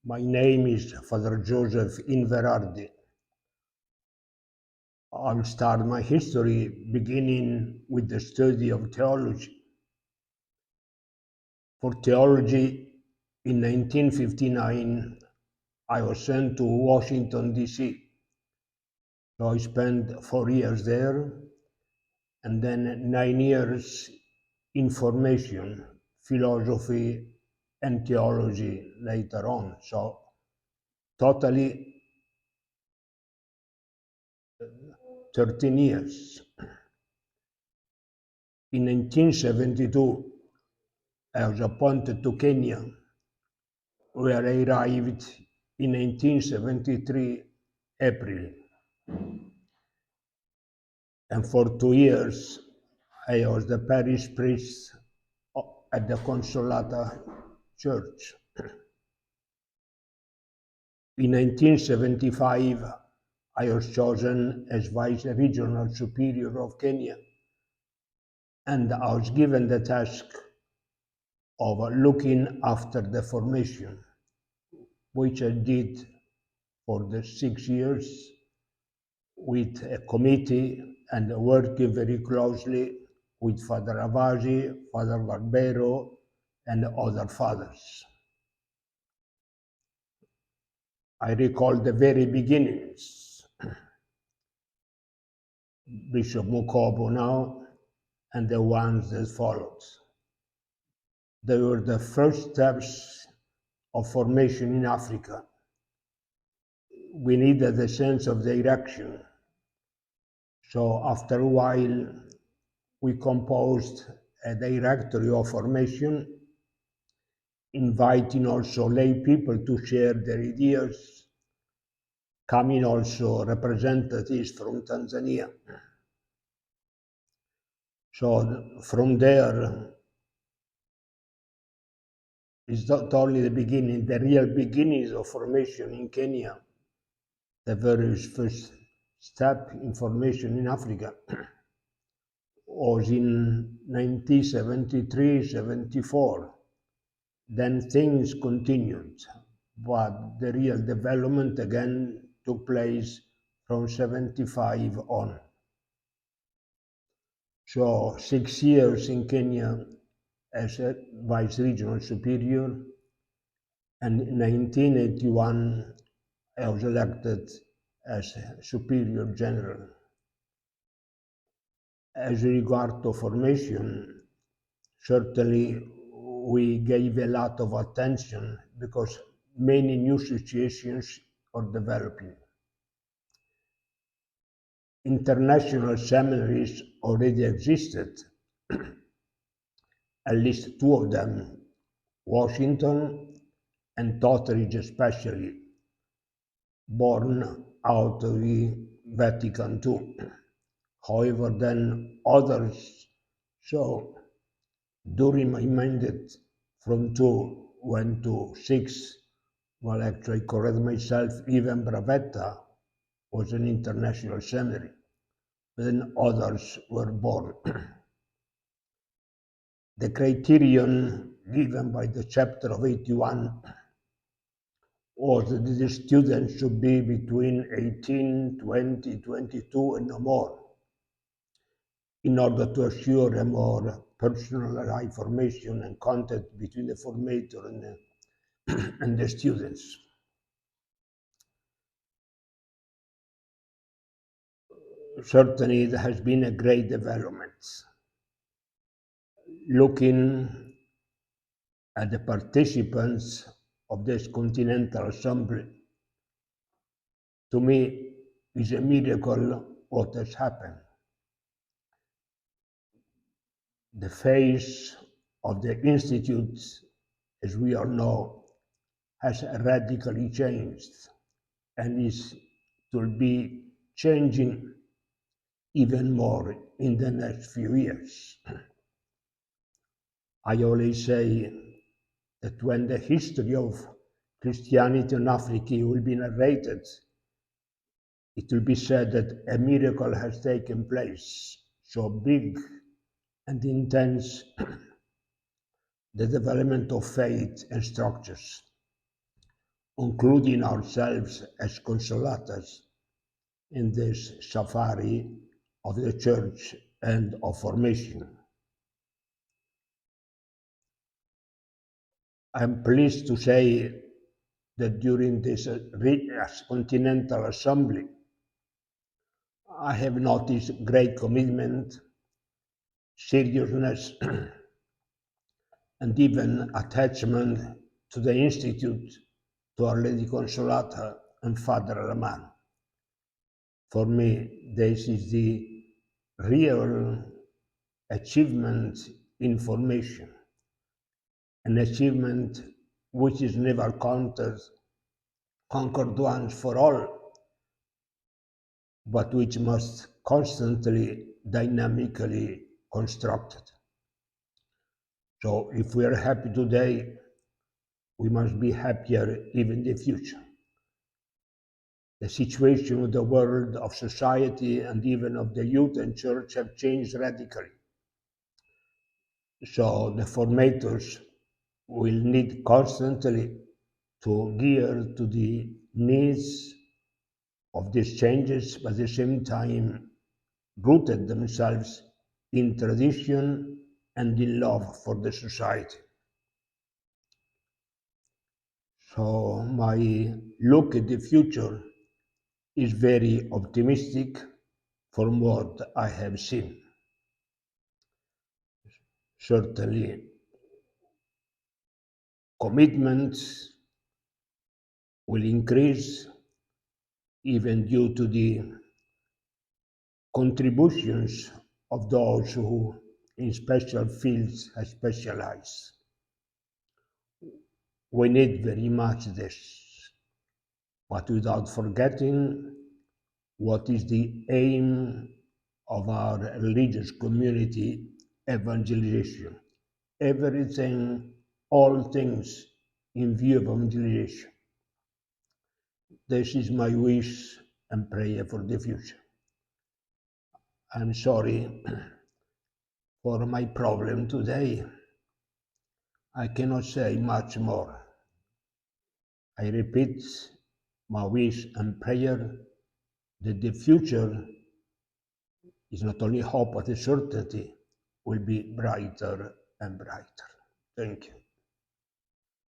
My name is Father Joseph Inverardi. I'll start my history beginning with the study of theology. For theology, in 1959, I was sent to Washington, D.C. So I spent 4 years there and then 9 years in formation, philosophy and theology later on. So totally 13 years. In 1972, I was appointed to Kenya, where I arrived in 1973 April. And for 2 years, I was the parish priest at the Consolata Church. In 1975, I was chosen as Vice Regional Superior of Kenya, and I was given the task of looking after the formation, which I did for the 6 years with a committee and working very closely with Father Ravasi, Father Barbero, and other fathers. I recall the very beginnings, Bishop Mukobo now, and the ones that followed. They were the first steps of formation in Africa. We needed a sense of direction. So after a while, we composed a directory of formation, inviting also lay people to share their ideas, coming also representatives from Tanzania. So from there is not only the beginning, the real beginnings of formation in Kenya, the very first step in formation in Africa was in 1973-74. Then things continued, but the real development again took place from 75 on. So 6 years in Kenya as a Vice Regional Superior, and in 1981 I was elected as Superior General. As regard to formation, certainly we gave a lot of attention because many new situations are developing. International seminaries already existed, at least two of them, Washington and Totteridge especially, born out of the Vatican II. However, then others, so during my mandate from 2 went to 6, well, actually, correct myself, even Bravetta was an international seminary. But then others were born. The criterion given by the chapter of 81 was that the students should be between 18, 20, 22, and no more, in order to assure a more personalized formation and contact between the formator and the students. Certainly, there has been a great development. Looking at the participants of this Continental Assembly, to me, is a miracle what has happened. The face of the Institute, as we all know, has radically changed and will be changing even more in the next few years. I always say that when the history of Christianity in Africa will be narrated, it will be said that a miracle has taken place, so big and intense, the development of faith and structures. including ourselves as consolatas in this safari of the Church and of formation. I'm pleased to say that during this Continental Assembly, I have noticed great commitment, seriousness, and even attachment to the Institute, to Our Lady Consolata and Father Alaman. For me, this is the real achievement in formation, an achievement which is never conquered once for all, but which must constantly, dynamically constructed. So if we are happy today, we must be happier even in the future. The situation of the world, of society, and even of the youth and church have changed radically. So the formators will need constantly to gear to the needs of these changes, but at the same time rooted themselves in tradition and in love for the society. So my look at the future is very optimistic from what I have seen. Certainly, commitments will increase even due to the contributions of those who in special fields have specialized. We need very much this, but without forgetting what is the aim of our religious community: evangelization. Everything, all things in view of evangelization. This is my wish and prayer for the future. I'm sorry for my problem today. I cannot say much more. I repeat my wish and prayer that the future is not only hope but a certainty will be brighter and brighter. Thank you.